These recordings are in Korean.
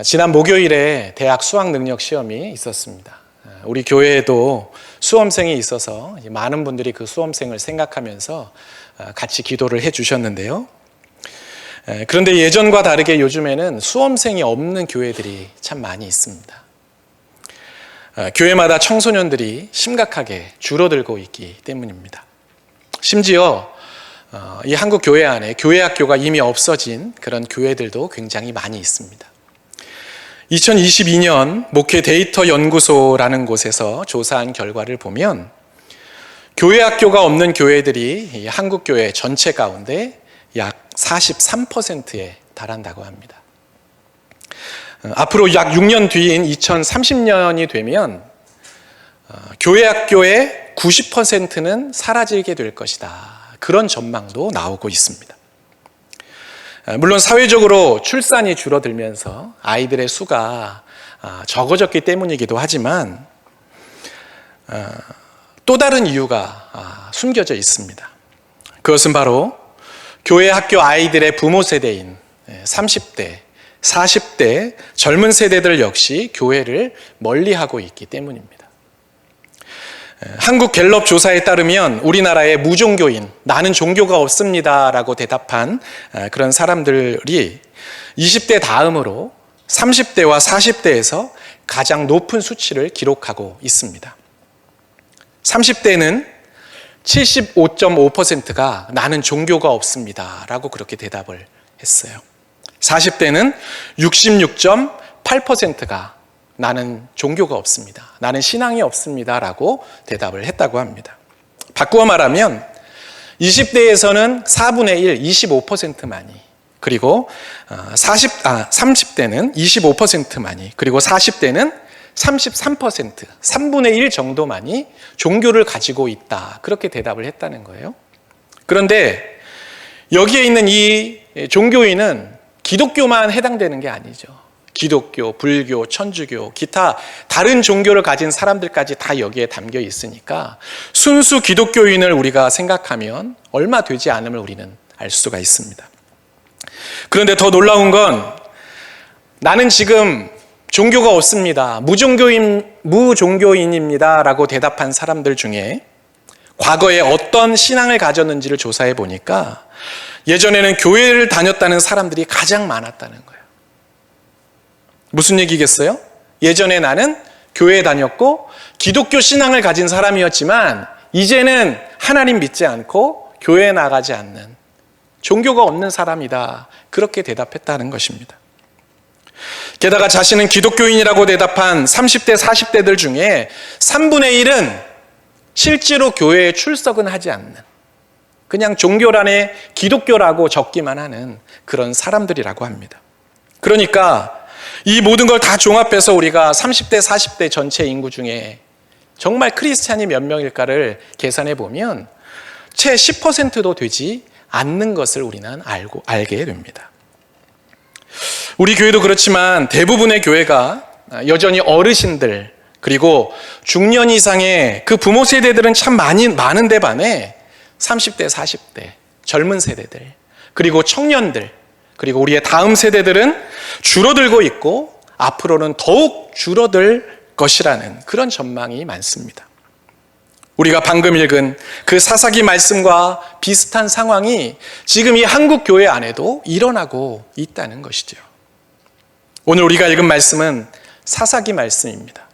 지난 목요일에 대학 수학 능력 시험이 있었습니다. 우리 교회에도 수험생이 있어서 많은 분들이 그 수험생을 생각하면서 같이 기도를 해 주셨는데요. 그런데 예전과 다르게 요즘에는 수험생이 없는 교회들이 참 많이 있습니다. 교회마다 청소년들이 심각하게 줄어들고 있기 때문입니다. 심지어 이 한국 교회 안에 교회 학교가 이미 없어진 그런 교회들도 굉장히 많이 있습니다. 2022년 목회 데이터 연구소라는 곳에서 조사한 결과를 보면 교회 학교가 없는 교회들이 한국 교회 전체 가운데 약 43%에 달한다고 합니다. 앞으로 약 6년 뒤인 2030년이 되면 교회 학교의 90%는 사라지게 될 것이다. 그런 전망도 나오고 있습니다. 물론 사회적으로 출산이 줄어들면서 아이들의 수가 적어졌기 때문이기도 하지만 또 다른 이유가 숨겨져 있습니다. 그것은 바로 교회 학교 아이들의 부모 세대인 30대, 40대 젊은 세대들 역시 교회를 멀리하고 있기 때문입니다. 한국 갤럽 조사에 따르면 우리나라의 무종교인, 나는 종교가 없습니다 라고 대답한 그런 사람들이 20대 다음으로 30대와 40대에서 가장 높은 수치를 기록하고 있습니다. 30대는 75.5%가 나는 종교가 없습니다 라고 그렇게 대답을 했어요. 40대는 66.8%가 나는 종교가 없습니다. 나는 신앙이 없습니다 라고 대답을 했다고 합니다. 바꾸어 말하면 20대에서는 4분의 1, 25%만이, 그리고 30대는 25%만이, 그리고 40대는 33%, 3분의 1 정도만이 종교를 가지고 있다. 그렇게 대답을 했다는 거예요. 그런데 여기에 있는 이 종교인은 기독교만 해당되는 게 아니죠. 기독교, 불교, 천주교, 기타 다른 종교를 가진 사람들까지 다 여기에 담겨 있으니까 순수 기독교인을 우리가 생각하면 얼마 되지 않음을 우리는 알 수가 있습니다. 그런데 더 놀라운 건 나는 지금 종교가 없습니다. 무종교인입니다 라고 대답한 사람들 중에 과거에 어떤 신앙을 가졌는지를 조사해 보니까 예전에는 교회를 다녔다는 사람들이 가장 많았다는 거예요. 무슨 얘기겠어요? 예전에 나는 교회에 다녔고 기독교 신앙을 가진 사람이었지만 이제는 하나님 믿지 않고 교회에 나가지 않는 종교가 없는 사람이다. 그렇게 대답했다는 것입니다. 게다가 자신은 기독교인이라고 대답한 30대, 40대들 중에 3분의 1은 실제로 교회에 출석은 하지 않는, 그냥 종교란에 기독교라고 적기만 하는 그런 사람들이라고 합니다. 그러니까 이 모든 걸 다 종합해서 우리가 30대, 40대 전체 인구 중에 정말 크리스찬이 몇 명일까를 계산해 보면 채 10%도 되지 않는 것을 우리는 알게 됩니다. 우리 교회도 그렇지만 대부분의 교회가 여전히 어르신들, 그리고 중년 이상의 그 부모 세대들은 참 많은데 반해 30대, 40대, 젊은 세대들, 그리고 청년들, 그리고 우리의 다음 세대들은 줄어들고 있고 앞으로는 더욱 줄어들 것이라는 그런 전망이 많습니다. 우리가 방금 읽은 그 사사기 말씀과 비슷한 상황이 지금 이 한국 교회 안에도 일어나고 있다는 것이죠. 오늘 우리가 읽은 말씀은 사사기 말씀입니다.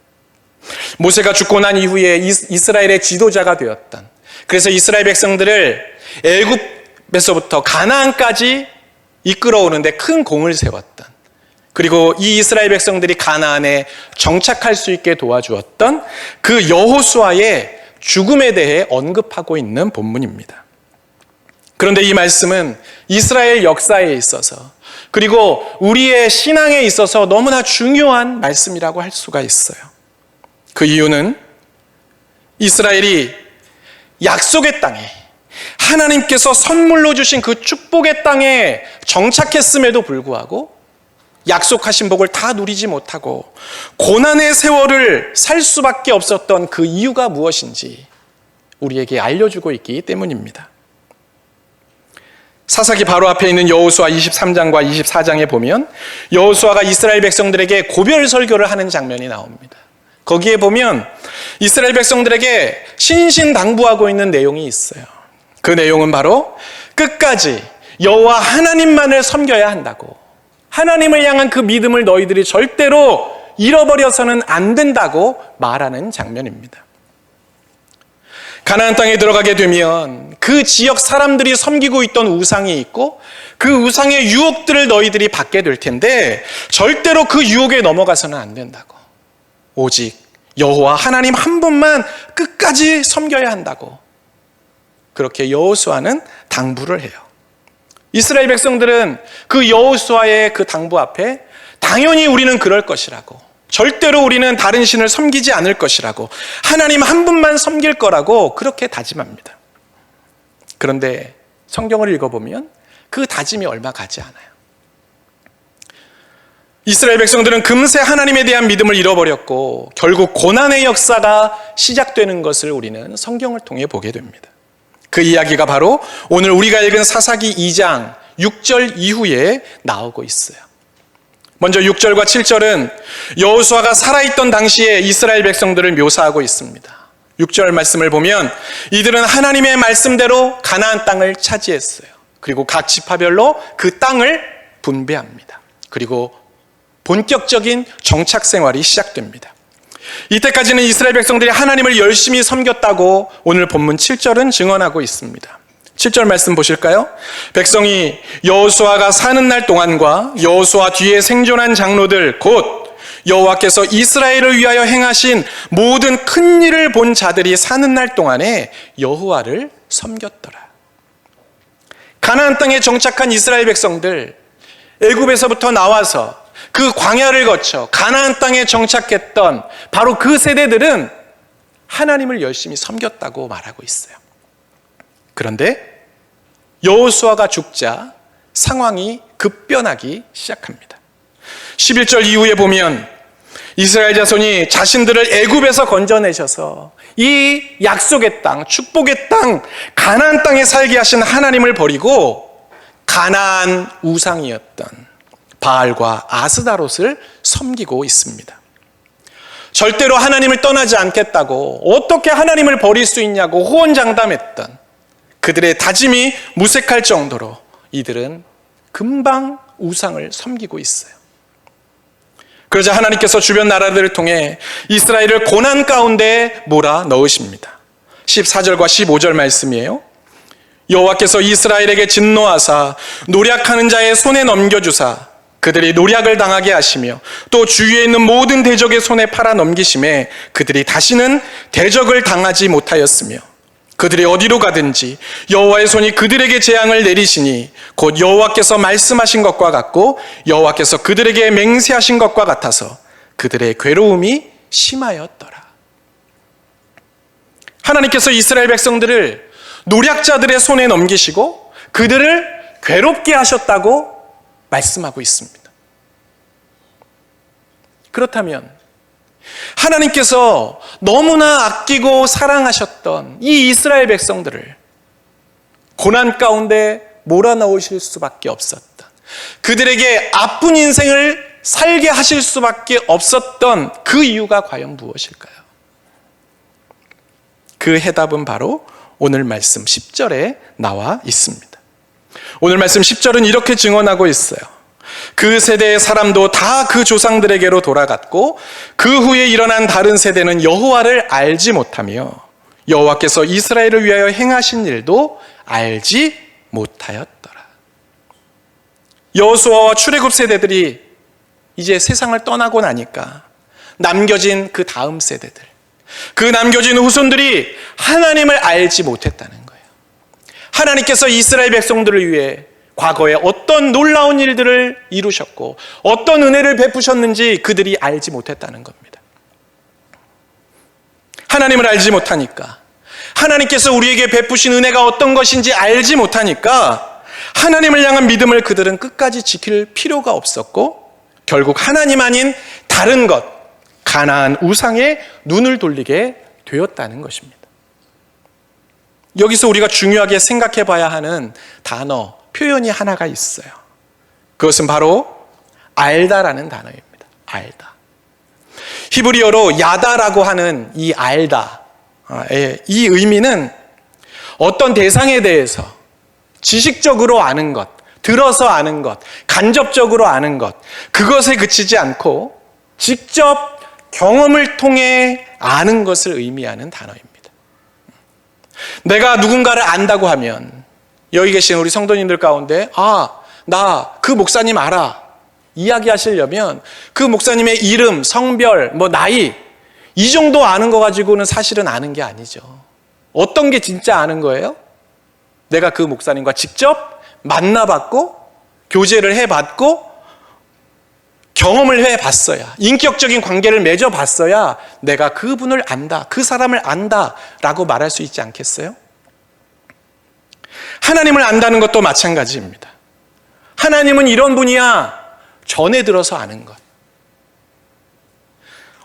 모세가 죽고 난 이후에 이스라엘의 지도자가 되었던, 그래서 이스라엘 백성들을 애굽에서부터 가나안까지 이끌어오는데 큰 공을 세웠던, 그리고 이 이스라엘 백성들이 가나안에 정착할 수 있게 도와주었던 그 여호수아의 죽음에 대해 언급하고 있는 본문입니다. 그런데 이 말씀은 이스라엘 역사에 있어서, 그리고 우리의 신앙에 있어서 너무나 중요한 말씀이라고 할 수가 있어요. 그 이유는 이스라엘이 약속의 땅에, 하나님께서 선물로 주신 그 축복의 땅에 정착했음에도 불구하고 약속하신 복을 다 누리지 못하고 고난의 세월을 살 수밖에 없었던 그 이유가 무엇인지 우리에게 알려주고 있기 때문입니다. 사사기 바로 앞에 있는 여호수아 23장과 24장에 보면 여호수아가 이스라엘 백성들에게 고별 설교를 하는 장면이 나옵니다. 거기에 보면 이스라엘 백성들에게 신신당부하고 있는 내용이 있어요. 그 내용은 바로 끝까지 여호와 하나님만을 섬겨야 한다고, 하나님을 향한 그 믿음을 너희들이 절대로 잃어버려서는 안 된다고 말하는 장면입니다. 가나안 땅에 들어가게 되면 그 지역 사람들이 섬기고 있던 우상이 있고 그 우상의 유혹들을 너희들이 받게 될 텐데 절대로 그 유혹에 넘어가서는 안 된다고, 오직 여호와 하나님 한 분만 끝까지 섬겨야 한다고, 그렇게 여호수아는 당부를 해요. 이스라엘 백성들은 그 여호수아의 그 당부 앞에 당연히 우리는 그럴 것이라고, 절대로 우리는 다른 신을 섬기지 않을 것이라고, 하나님 한 분만 섬길 거라고 그렇게 다짐합니다. 그런데 성경을 읽어보면 그 다짐이 얼마 가지 않아요. 이스라엘 백성들은 금세 하나님에 대한 믿음을 잃어버렸고 결국 고난의 역사가 시작되는 것을 우리는 성경을 통해 보게 됩니다. 그 이야기가 바로 오늘 우리가 읽은 사사기 2장 6절 이후에 나오고 있어요. 먼저 6절과 7절은 여호수아가 살아있던 당시에 이스라엘 백성들을 묘사하고 있습니다. 6절 말씀을 보면 이들은 하나님의 말씀대로 가나안 땅을 차지했어요. 그리고 각 지파별로 그 땅을 분배합니다. 그리고 본격적인 정착 생활이 시작됩니다. 이때까지는 이스라엘 백성들이 하나님을 열심히 섬겼다고 오늘 본문 7절은 증언하고 있습니다. 7절 말씀 보실까요? 백성이 여호수아가 사는 날 동안과 여호수아 뒤에 생존한 장로들 곧 여호와께서 이스라엘을 위하여 행하신 모든 큰 일을 본 자들이 사는 날 동안에 여호와를 섬겼더라. 가나안 땅에 정착한 이스라엘 백성들, 애굽에서부터 나와서 그 광야를 거쳐 가나안 땅에 정착했던 바로 그 세대들은 하나님을 열심히 섬겼다고 말하고 있어요. 그런데 여호수아가 죽자 상황이 급변하기 시작합니다. 11절 이후에 보면 이스라엘 자손이 자신들을 애굽에서 건져내셔서 이 약속의 땅, 축복의 땅, 가나안 땅에 살게 하신 하나님을 버리고 가나안 우상이었던 바알과 아스다롯을 섬기고 있습니다. 절대로 하나님을 떠나지 않겠다고, 어떻게 하나님을 버릴 수 있냐고 호언장담했던 그들의 다짐이 무색할 정도로 이들은 금방 우상을 섬기고 있어요. 그러자 하나님께서 주변 나라들을 통해 이스라엘을 고난 가운데 몰아 넣으십니다. 14절과 15절 말씀이에요. 여호와께서 이스라엘에게 진노하사 노략하는 자의 손에 넘겨주사 그들이 노략을 당하게 하시며 또 주위에 있는 모든 대적의 손에 팔아 넘기심에 그들이 다시는 대적을 당하지 못하였으며 그들이 어디로 가든지 여호와의 손이 그들에게 재앙을 내리시니 곧 여호와께서 말씀하신 것과 같고 여호와께서 그들에게 맹세하신 것과 같아서 그들의 괴로움이 심하였더라. 하나님께서 이스라엘 백성들을 노략자들의 손에 넘기시고 그들을 괴롭게 하셨다고 말씀하고 있습니다. 그렇다면 하나님께서 너무나 아끼고 사랑하셨던 이 이스라엘 백성들을 고난 가운데 몰아넣으실 수밖에 없었던, 그들에게 아픈 인생을 살게 하실 수밖에 없었던 그 이유가 과연 무엇일까요? 그 해답은 바로 오늘 말씀 10절에 나와 있습니다. 오늘 말씀 10절은 이렇게 증언하고 있어요. 그 세대의 사람도 다 그 조상들에게로 돌아갔고 그 후에 일어난 다른 세대는 여호와를 알지 못하며 여호와께서 이스라엘을 위하여 행하신 일도 알지 못하였더라. 여호수아와 출애굽 세대들이 이제 세상을 떠나고 나니까 남겨진 그 다음 세대들, 그 남겨진 후손들이 하나님을 알지 못했다는 거예요. 하나님께서 이스라엘 백성들을 위해 과거에 어떤 놀라운 일들을 이루셨고 어떤 은혜를 베푸셨는지 그들이 알지 못했다는 겁니다. 하나님을 알지 못하니까, 하나님께서 우리에게 베푸신 은혜가 어떤 것인지 알지 못하니까 하나님을 향한 믿음을 그들은 끝까지 지킬 필요가 없었고 결국 하나님 아닌 다른 것, 가나안 우상에 눈을 돌리게 되었다는 것입니다. 여기서 우리가 중요하게 생각해 봐야 하는 단어, 표현이 하나가 있어요. 그것은 바로 알다라는 단어입니다. 알다. 히브리어로 야다라고 하는 이 알다, 이 의미는 어떤 대상에 대해서 지식적으로 아는 것, 들어서 아는 것, 간접적으로 아는 것, 그것에 그치지 않고 직접 경험을 통해 아는 것을 의미하는 단어입니다. 내가 누군가를 안다고 하면 여기 계신 우리 성도님들 가운데 나 그 목사님 알아 이야기하시려면 그 목사님의 이름, 성별, 나이 이 정도 아는 거 가지고는 사실은 아는 게 아니죠. 어떤 게 진짜 아는 거예요? 내가 그 목사님과 직접 만나봤고 교제를 해봤고 경험을 해봤어야, 인격적인 관계를 맺어봤어야 내가 그분을 안다, 그 사람을 안다라고 말할 수 있지 않겠어요? 하나님을 안다는 것도 마찬가지입니다. 하나님은 이런 분이야 전에 들어서 아는 것,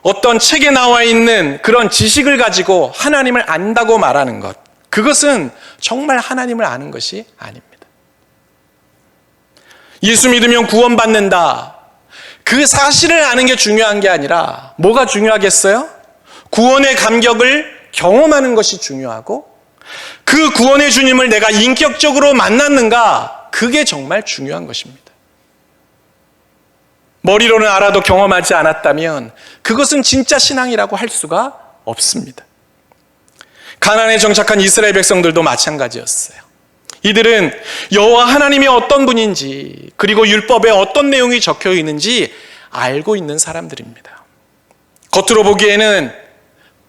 어떤 책에 나와 있는 그런 지식을 가지고 하나님을 안다고 말하는 것, 그것은 정말 하나님을 아는 것이 아닙니다. 예수 믿으면 구원받는다, 그 사실을 아는 게 중요한 게 아니라 뭐가 중요하겠어요? 구원의 감격을 경험하는 것이 중요하고 그 구원의 주님을 내가 인격적으로 만났는가, 그게 정말 중요한 것입니다. 머리로는 알아도 경험하지 않았다면 그것은 진짜 신앙이라고 할 수가 없습니다. 가나안에 정착한 이스라엘 백성들도 마찬가지였어요. 이들은 여호와 하나님이 어떤 분인지, 그리고 율법에 어떤 내용이 적혀 있는지 알고 있는 사람들입니다. 겉으로 보기에는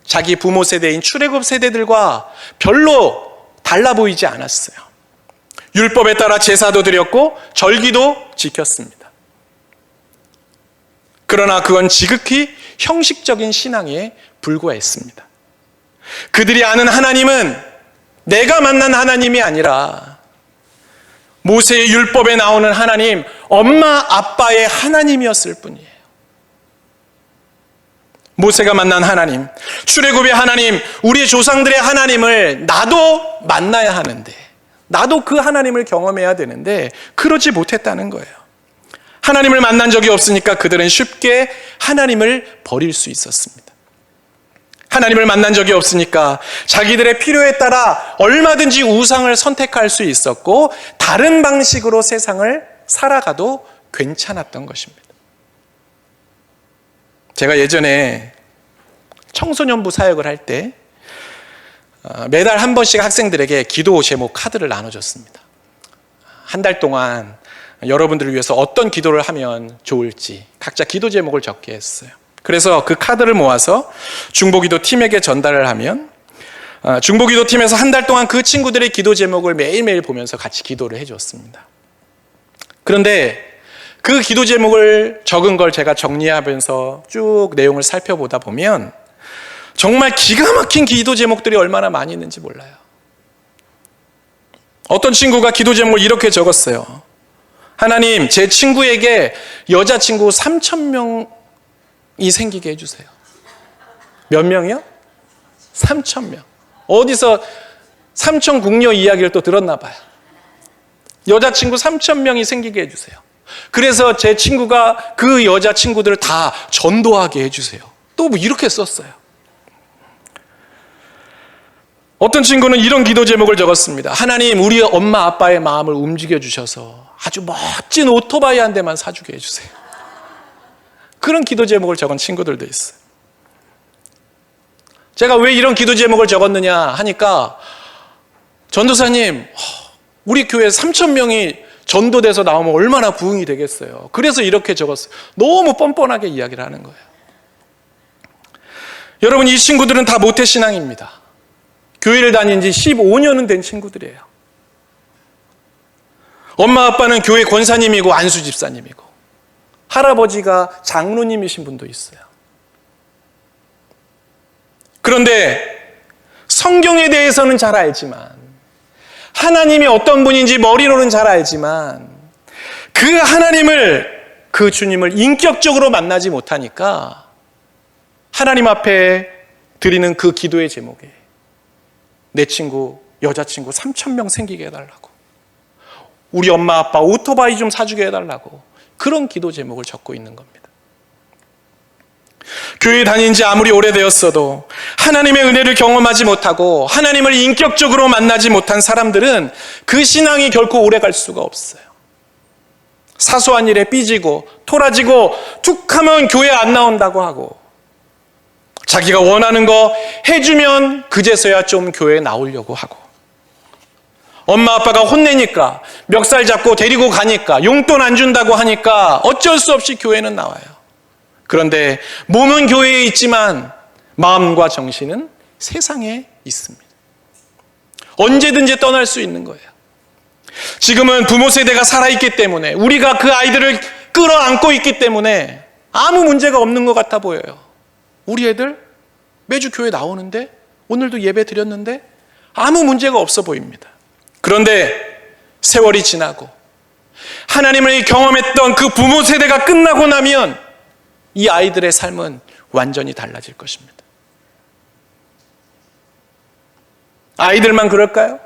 자기 부모 세대인 출애굽 세대들과 별로 달라 보이지 않았어요. 율법에 따라 제사도 드렸고 절기도 지켰습니다. 그러나 그건 지극히 형식적인 신앙에 불과했습니다. 그들이 아는 하나님은 내가 만난 하나님이 아니라 모세의 율법에 나오는 하나님, 엄마 아빠의 하나님이었을 뿐이에요. 모세가 만난 하나님, 출애굽의 하나님, 우리의 조상들의 하나님을 나도 만나야 하는데, 나도 그 하나님을 경험해야 되는데 그러지 못했다는 거예요. 하나님을 만난 적이 없으니까 그들은 쉽게 하나님을 버릴 수 있었습니다. 하나님을 만난 적이 없으니까 자기들의 필요에 따라 얼마든지 우상을 선택할 수 있었고 다른 방식으로 세상을 살아가도 괜찮았던 것입니다. 제가 예전에 청소년부 사역을 할 때 매달 한 번씩 학생들에게 기도 제목 카드를 나눠줬습니다. 한 달 동안 여러분들을 위해서 어떤 기도를 하면 좋을지 각자 기도 제목을 적게 했어요. 그래서 그 카드를 모아서 중보기도 팀에게 전달을 하면 중보기도 팀에서 한 달 동안 그 친구들의 기도 제목을 매일매일 보면서 같이 기도를 해줬습니다. 그런데 그 기도 제목을 적은 걸 제가 정리하면서 쭉 내용을 살펴보다 보면 정말 기가 막힌 기도 제목들이 얼마나 많이 있는지 몰라요. 어떤 친구가 기도 제목을 이렇게 적었어요. 하나님, 제 친구에게 여자친구 3,000명이 생기게 해주세요. 몇 명이요? 3,000명. 어디서 삼천궁녀 이야기를 또 들었나 봐요. 여자친구 3,000명이 생기게 해주세요. 그래서 제 친구가 그 여자친구들을 다 전도하게 해주세요. 또 뭐 이렇게 썼어요. 어떤 친구는 이런 기도 제목을 적었습니다. 하나님, 우리 엄마 아빠의 마음을 움직여 주셔서 아주 멋진 오토바이 한 대만 사주게 해주세요. 그런 기도 제목을 적은 친구들도 있어요. 제가 왜 이런 기도 제목을 적었느냐 하니까 전도사님, 우리 교회 3,000명이 전도돼서 나오면 얼마나 부흥이 되겠어요. 그래서 이렇게 적었어요. 너무 뻔뻔하게 이야기를 하는 거예요. 여러분, 이 친구들은 다 모태신앙입니다. 교회를 다닌 지 15년은 된 친구들이에요. 엄마 아빠는 교회 권사님이고 안수 집사님이고 할아버지가 장로님이신 분도 있어요. 그런데 성경에 대해서는 잘 알지만, 하나님이 어떤 분인지 머리로는 잘 알지만 그 하나님을, 그 주님을 인격적으로 만나지 못하니까 하나님 앞에 드리는 그 기도의 제목에 내 친구, 여자친구 3,000명 생기게 해달라고, 우리 엄마 아빠 오토바이 좀 사주게 해달라고 그런 기도 제목을 적고 있는 겁니다. 교회 다닌 지 아무리 오래되었어도 하나님의 은혜를 경험하지 못하고 하나님을 인격적으로 만나지 못한 사람들은 그 신앙이 결코 오래갈 수가 없어요. 사소한 일에 삐지고 토라지고 툭 하면 교회 안 나온다고 하고 자기가 원하는 거 해주면 그제서야 좀 교회에 나오려고 하고 엄마 아빠가 혼내니까 멱살 잡고 데리고 가니까 용돈 안 준다고 하니까 어쩔 수 없이 교회는 나와요. 그런데 몸은 교회에 있지만 마음과 정신은 세상에 있습니다. 언제든지 떠날 수 있는 거예요. 지금은 부모 세대가 살아있기 때문에 우리가 그 아이들을 끌어안고 있기 때문에 아무 문제가 없는 것 같아 보여요. 우리 애들 매주 교회 나오는데 오늘도 예배 드렸는데 아무 문제가 없어 보입니다. 그런데 세월이 지나고 하나님을 경험했던 그 부모 세대가 끝나고 나면 이 아이들의 삶은 완전히 달라질 것입니다. 아이들만 그럴까요?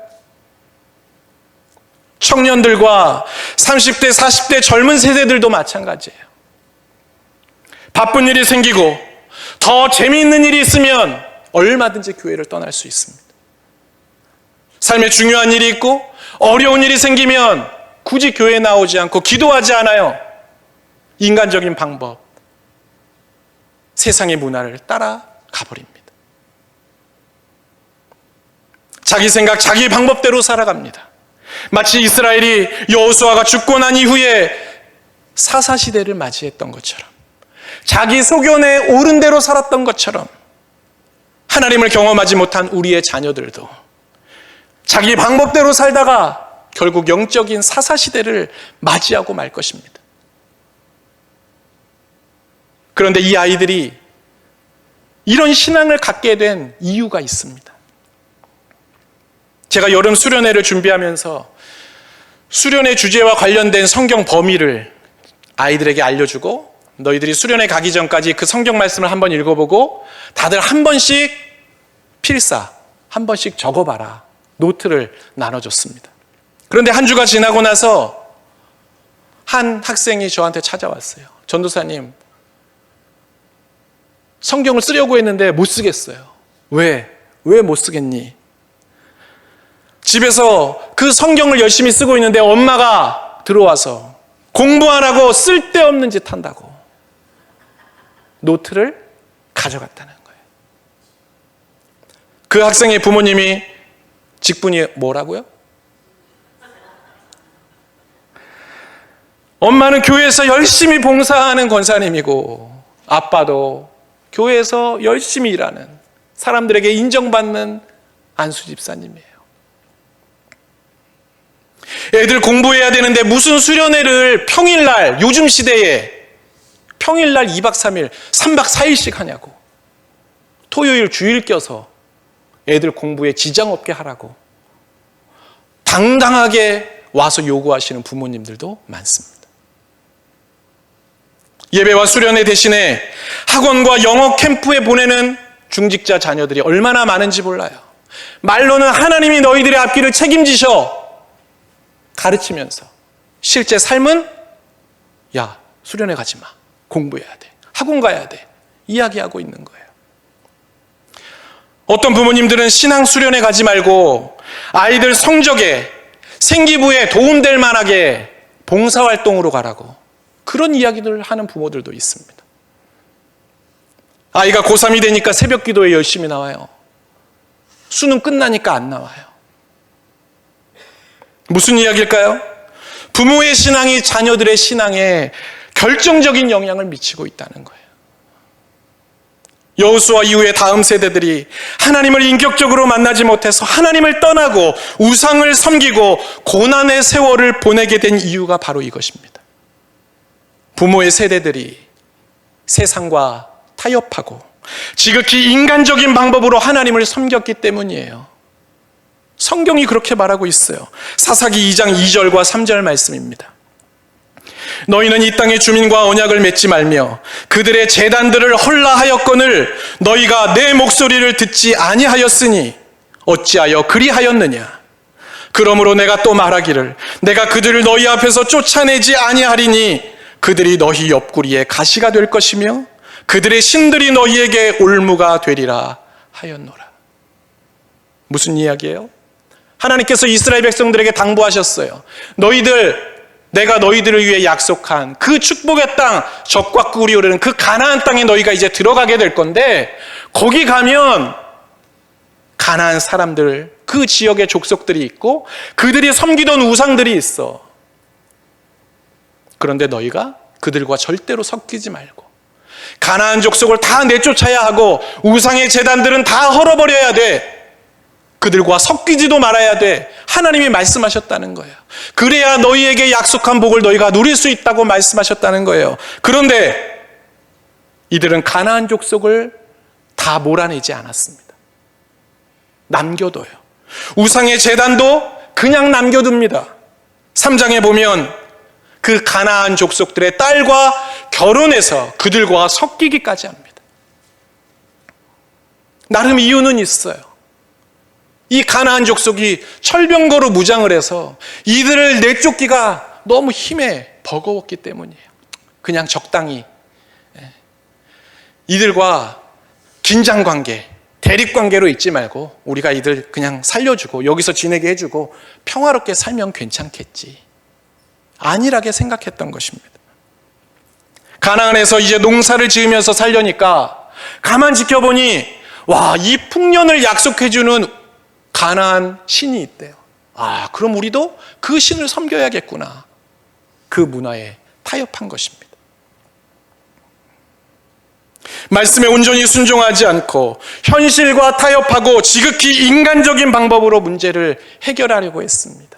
청년들과 30대, 40대 젊은 세대들도 마찬가지예요. 바쁜 일이 생기고 더 재미있는 일이 있으면 얼마든지 교회를 떠날 수 있습니다. 삶에 중요한 일이 있고 어려운 일이 생기면 굳이 교회에 나오지 않고 기도하지 않아요. 인간적인 방법, 세상의 문화를 따라가 버립니다. 자기 생각, 자기 방법대로 살아갑니다. 마치 이스라엘이 여호수아가 죽고 난 이후에 사사시대를 맞이했던 것처럼 자기 소견에 옳은 대로 살았던 것처럼 하나님을 경험하지 못한 우리의 자녀들도 자기 방법대로 살다가 결국 영적인 사사시대를 맞이하고 말 것입니다. 그런데 이 아이들이 이런 신앙을 갖게 된 이유가 있습니다. 제가 여름 수련회를 준비하면서 수련회 주제와 관련된 성경 범위를 아이들에게 알려주고 너희들이 수련회 가기 전까지 그 성경 말씀을 한번 읽어보고 다들 한 번씩 필사, 한 번씩 적어봐라. 노트를 나눠줬습니다. 그런데 한 주가 지나고 나서 한 학생이 저한테 찾아왔어요. 전도사님, 성경을 쓰려고 했는데 못 쓰겠어요. 왜 못 쓰겠니? 집에서 그 성경을 열심히 쓰고 있는데 엄마가 들어와서 공부하라고 쓸데없는 짓 한다고 노트를 가져갔다는 거예요. 그 학생의 부모님이 직분이 뭐라고요? 엄마는 교회에서 열심히 봉사하는 권사님이고 아빠도 교회에서 열심히 일하는 사람들에게 인정받는 안수 집사님이에요. 애들 공부해야 되는데 무슨 수련회를 평일날, 요즘 시대에 평일날 2박 3일, 3박 4일씩 하냐고. 토요일 주일 껴서 애들 공부에 지장 없게 하라고 당당하게 와서 요구하시는 부모님들도 많습니다. 예배와 수련회 대신에 학원과 영어 캠프에 보내는 중직자 자녀들이 얼마나 많은지 몰라요. 말로는 하나님이 너희들의 앞길을 책임지셔 가르치면서 실제 삶은 야, 수련회 가지 마. 공부해야 돼. 학원 가야 돼. 이야기하고 있는 거예요. 어떤 부모님들은 신앙 수련회 가지 말고 아이들 성적에 생기부에 도움될 만하게 봉사활동으로 가라고 그런 이야기를 하는 부모들도 있습니다. 아이가 고3이 되니까 새벽 기도에 열심히 나와요. 수능 끝나니까 안 나와요. 무슨 이야기일까요? 부모의 신앙이 자녀들의 신앙에 결정적인 영향을 미치고 있다는 거예요. 여호수아 이후의 다음 세대들이 하나님을 인격적으로 만나지 못해서 하나님을 떠나고 우상을 섬기고 고난의 세월을 보내게 된 이유가 바로 이것입니다. 부모의 세대들이 세상과 타협하고 지극히 인간적인 방법으로 하나님을 섬겼기 때문이에요. 성경이 그렇게 말하고 있어요. 사사기 2장 2절과 3절 말씀입니다. 너희는 이 땅의 주민과 언약을 맺지 말며 그들의 제단들을 헐라하였거늘 너희가 내 목소리를 듣지 아니하였으니 어찌하여 그리하였느냐. 그러므로 내가 또 말하기를 내가 그들을 너희 앞에서 쫓아내지 아니하리니 그들이 너희 옆구리에 가시가 될 것이며 그들의 신들이 너희에게 올무가 되리라 하였노라. 무슨 이야기예요? 하나님께서 이스라엘 백성들에게 당부하셨어요. 내가 너희들을 위해 약속한 그 축복의 땅, 적과 꿀이 흐르는 그 가나안 땅에 너희가 이제 들어가게 될 건데, 거기 가면 가나안 사람들, 그 지역의 족속들이 있고 그들이 섬기던 우상들이 있어. 그런데 너희가 그들과 절대로 섞이지 말고 가나안 족속을 다 내쫓아야 하고 우상의 제단들은 다 헐어버려야 돼. 그들과 섞이지도 말아야 돼. 하나님이 말씀하셨다는 거예요. 그래야 너희에게 약속한 복을 너희가 누릴 수 있다고 말씀하셨다는 거예요. 그런데 이들은 가나안 족속을 다 몰아내지 않았습니다. 남겨둬요. 우상의 제단도 그냥 남겨둡니다. 3장에 보면 그 가나안 족속들의 딸과 결혼해서 그들과 섞이기까지 합니다. 나름 이유는 있어요. 이 가나안 족속이 철병거로 무장을 해서 이들을 내쫓기가 너무 힘에 버거웠기 때문이에요. 그냥 적당히 이들과 긴장관계, 대립관계로 있지 말고 우리가 이들 그냥 살려주고 여기서 지내게 해주고 평화롭게 살면 괜찮겠지, 안일하게 생각했던 것입니다. 가나안에서 이제 농사를 지으면서 살려니까 가만 지켜보니 와, 이 풍년을 약속해주는 가나안 신이 있대요. 아, 그럼 우리도 그 신을 섬겨야겠구나. 그 문화에 타협한 것입니다. 말씀에 온전히 순종하지 않고 현실과 타협하고 지극히 인간적인 방법으로 문제를 해결하려고 했습니다.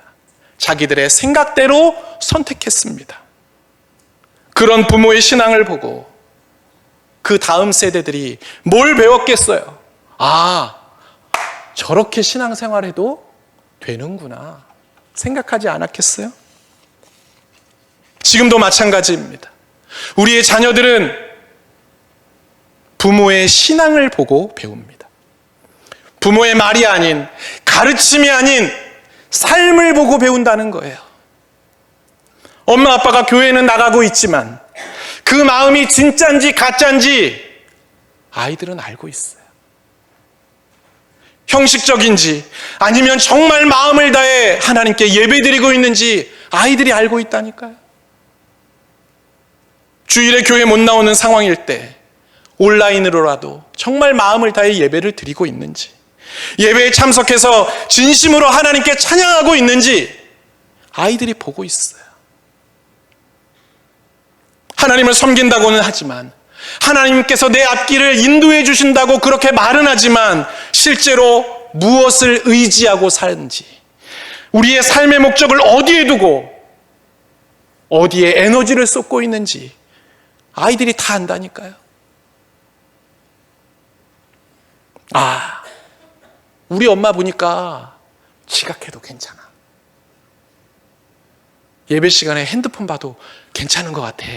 자기들의 생각대로 선택했습니다. 그런 부모의 신앙을 보고 그 다음 세대들이 뭘 배웠겠어요? 아, 저렇게 신앙생활해도 되는구나 생각하지 않았겠어요? 지금도 마찬가지입니다. 우리의 자녀들은 부모의 신앙을 보고 배웁니다. 부모의 말이 아닌, 가르침이 아닌 삶을 보고 배운다는 거예요. 엄마 아빠가 교회는 나가고 있지만 그 마음이 진짜인지 가짜인지 아이들은 알고 있어요. 형식적인지 아니면 정말 마음을 다해 하나님께 예배드리고 있는지 아이들이 알고 있다니까요. 주일에 교회 못 나오는 상황일 때 온라인으로라도 정말 마음을 다해 예배를 드리고 있는지, 예배에 참석해서 진심으로 하나님께 찬양하고 있는지 아이들이 보고 있어요. 하나님을 섬긴다고는 하지만, 하나님께서 내 앞길을 인도해 주신다고 그렇게 말은 하지만 실제로 무엇을 의지하고 사는지, 우리의 삶의 목적을 어디에 두고 어디에 에너지를 쏟고 있는지 아이들이 다 안다니까요. 아, 우리 엄마 보니까 지각해도 괜찮아. 예배 시간에 핸드폰 봐도 괜찮은 것 같아.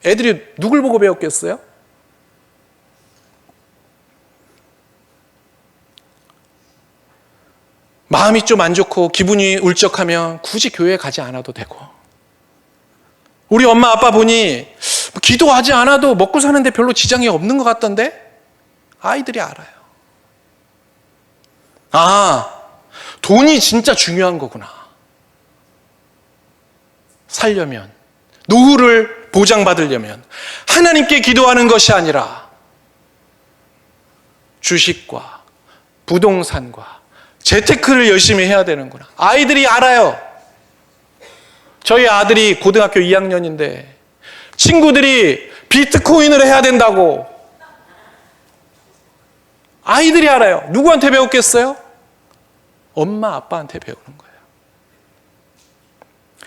애들이 누굴 보고 배웠겠어요? 마음이 좀 안 좋고 기분이 울적하면 굳이 교회에 가지 않아도 되고, 우리 엄마 아빠 보니 기도하지 않아도 먹고 사는데 별로 지장이 없는 것 같던데 아이들이 알아요. 아, 돈이 진짜 중요한 거구나. 살려면, 노후를 보장받으려면 하나님께 기도하는 것이 아니라 주식과 부동산과 재테크를 열심히 해야 되는구나. 아이들이 알아요. 저희 아들이 고등학교 2학년인데 친구들이 비트코인을 해야 된다고. 아이들이 알아요. 누구한테 배웠겠어요? 엄마 아빠한테 배우는 거예요.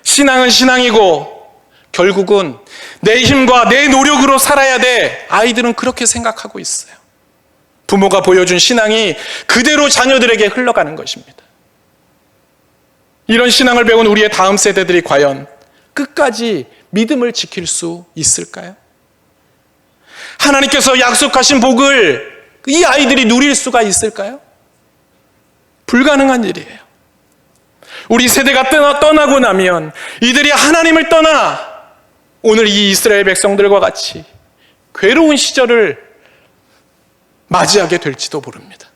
신앙은 신앙이고 결국은 내 힘과 내 노력으로 살아야 돼. 아이들은 그렇게 생각하고 있어요. 부모가 보여준 신앙이 그대로 자녀들에게 흘러가는 것입니다. 이런 신앙을 배운 우리의 다음 세대들이 과연 끝까지 믿음을 지킬 수 있을까요? 하나님께서 약속하신 복을 이 아이들이 누릴 수가 있을까요? 불가능한 일이에요. 우리 세대가 떠나고 나면 이들이 하나님을 떠나 오늘 이 이스라엘 백성들과 같이 괴로운 시절을 맞이하게 될지도 모릅니다.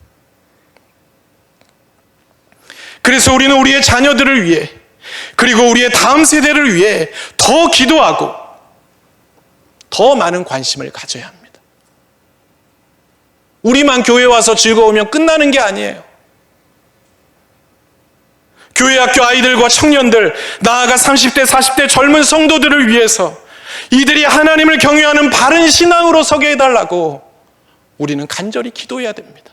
그래서 우리는 우리의 자녀들을 위해, 그리고 우리의 다음 세대를 위해 더 기도하고 더 많은 관심을 가져야 합니다. 우리만 교회 와서 즐거우면 끝나는 게 아니에요. 교회 학교 아이들과 청년들, 나아가 30대, 40대 젊은 성도들을 위해서 이들이 하나님을 경외하는 바른 신앙으로 서게 해달라고 우리는 간절히 기도해야 됩니다.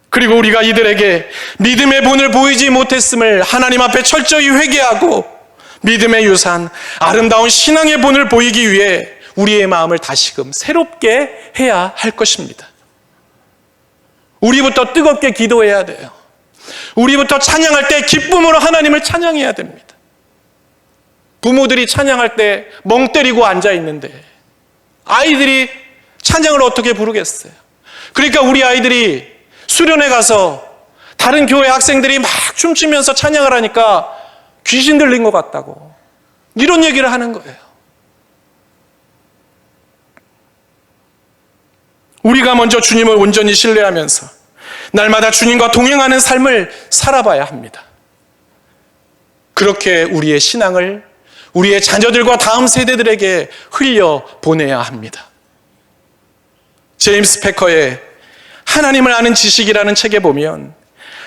그리고 우리가 이들에게 믿음의 본을 보이지 못했음을 하나님 앞에 철저히 회개하고 믿음의 유산, 아름다운 신앙의 본을 보이기 위해 우리의 마음을 다시금 새롭게 해야 할 것입니다. 우리부터 뜨겁게 기도해야 돼요. 우리부터 찬양할 때 기쁨으로 하나님을 찬양해야 됩니다. 부모들이 찬양할 때 멍 때리고 앉아 있는데 아이들이 찬양을 어떻게 부르겠어요? 그러니까 우리 아이들이 수련회 가서 다른 교회 학생들이 막 춤추면서 찬양을 하니까 귀신 들린 것 같다고 이런 얘기를 하는 거예요. 우리가 먼저 주님을 온전히 신뢰하면서 날마다 주님과 동행하는 삶을 살아봐야 합니다. 그렇게 우리의 신앙을 우리의 자녀들과 다음 세대들에게 흘려보내야 합니다. 제임스 패커의 하나님을 아는 지식이라는 책에 보면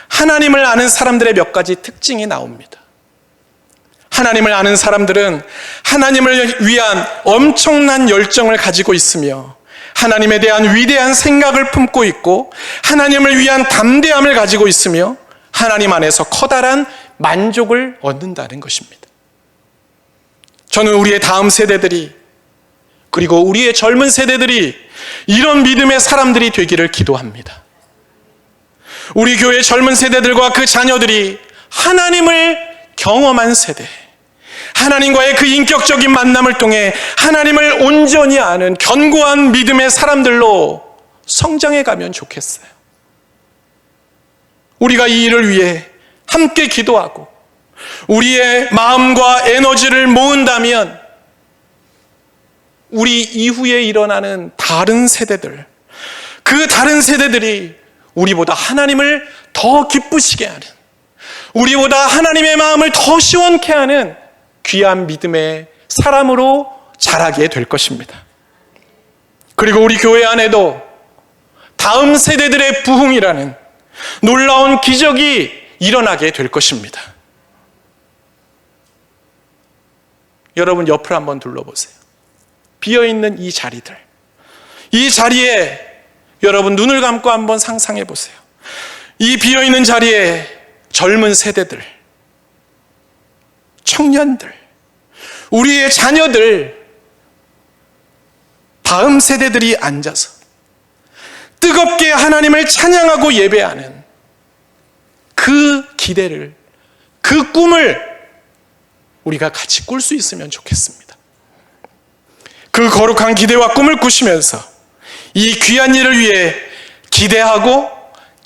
하나님을 아는 사람들의 몇 가지 특징이 나옵니다. 하나님을 아는 사람들은 하나님을 위한 엄청난 열정을 가지고 있으며 하나님에 대한 위대한 생각을 품고 있고 하나님을 위한 담대함을 가지고 있으며 하나님 안에서 커다란 만족을 얻는다는 것입니다. 저는 우리의 다음 세대들이 그리고 우리의 젊은 세대들이 이런 믿음의 사람들이 되기를 기도합니다. 우리 교회 젊은 세대들과 그 자녀들이 하나님을 경험한 세대, 하나님과의 그 인격적인 만남을 통해 하나님을 온전히 아는 견고한 믿음의 사람들로 성장해 가면 좋겠어요. 우리가 이 일을 위해 함께 기도하고 우리의 마음과 에너지를 모은다면 우리 이후에 일어나는 다른 세대들, 그 다른 세대들이 우리보다 하나님을 더 기쁘시게 하는, 우리보다 하나님의 마음을 더 시원케 하는 귀한 믿음의 사람으로 자라게 될 것입니다. 그리고 우리 교회 안에도 다음 세대들의 부흥이라는 놀라운 기적이 일어나게 될 것입니다. 여러분 옆을 한번 둘러보세요. 비어있는 이 자리들, 이 자리에 여러분 눈을 감고 한번 상상해 보세요. 이 비어있는 자리에 젊은 세대들, 청년들, 우리의 자녀들, 다음 세대들이 앉아서 뜨겁게 하나님을 찬양하고 예배하는 그 기대를, 그 꿈을 우리가 같이 꿀 수 있으면 좋겠습니다. 그 거룩한 기대와 꿈을 꾸시면서 이 귀한 일을 위해 기대하고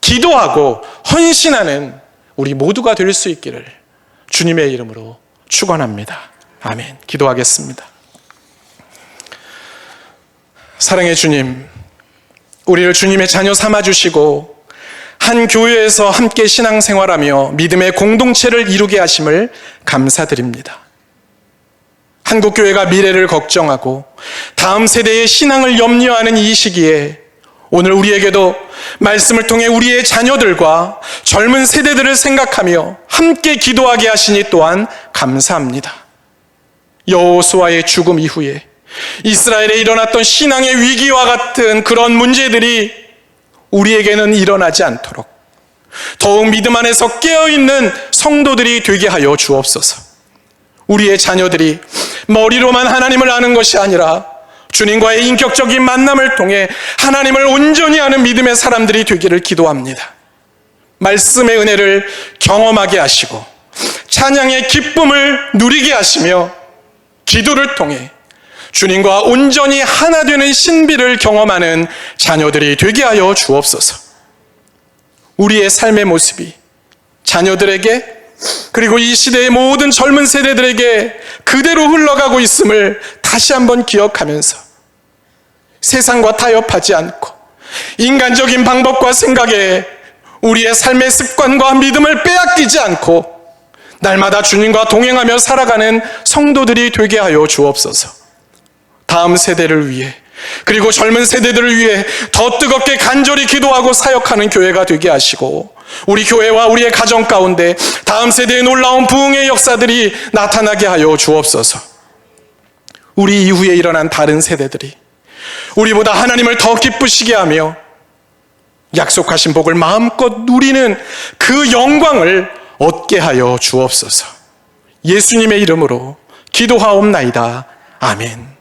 기도하고 헌신하는 우리 모두가 될 수 있기를 주님의 이름으로 축원합니다. 아멘. 기도하겠습니다. 사랑의 주님, 우리를 주님의 자녀 삼아주시고 한 교회에서 함께 신앙생활하며 믿음의 공동체를 이루게 하심을 감사드립니다. 한국교회가 미래를 걱정하고 다음 세대의 신앙을 염려하는 이 시기에 오늘 우리에게도 말씀을 통해 우리의 자녀들과 젊은 세대들을 생각하며 함께 기도하게 하시니 또한 감사합니다. 여호수아의 죽음 이후에 이스라엘에 일어났던 신앙의 위기와 같은 그런 문제들이 우리에게는 일어나지 않도록 더욱 믿음 안에서 깨어있는 성도들이 되게 하여 주옵소서. 우리의 자녀들이 머리로만 하나님을 아는 것이 아니라 주님과의 인격적인 만남을 통해 하나님을 온전히 아는 믿음의 사람들이 되기를 기도합니다. 말씀의 은혜를 경험하게 하시고 찬양의 기쁨을 누리게 하시며 기도를 통해 주님과 온전히 하나 되는 신비를 경험하는 자녀들이 되게 하여 주옵소서. 우리의 삶의 모습이 자녀들에게 그리고 이 시대의 모든 젊은 세대들에게 그대로 흘러가고 있음을 다시 한번 기억하면서 세상과 타협하지 않고 인간적인 방법과 생각에 우리의 삶의 습관과 믿음을 빼앗기지 않고 날마다 주님과 동행하며 살아가는 성도들이 되게 하여 주옵소서. 다음 세대를 위해 그리고 젊은 세대들을 위해 더 뜨겁게 간절히 기도하고 사역하는 교회가 되게 하시고 우리 교회와 우리의 가정 가운데 다음 세대의 놀라운 부흥의 역사들이 나타나게 하여 주옵소서. 우리 이후에 일어난 다른 세대들이 우리보다 하나님을 더 기쁘시게 하며 약속하신 복을 마음껏 누리는 그 영광을 얻게 하여 주옵소서. 예수님의 이름으로 기도하옵나이다. 아멘.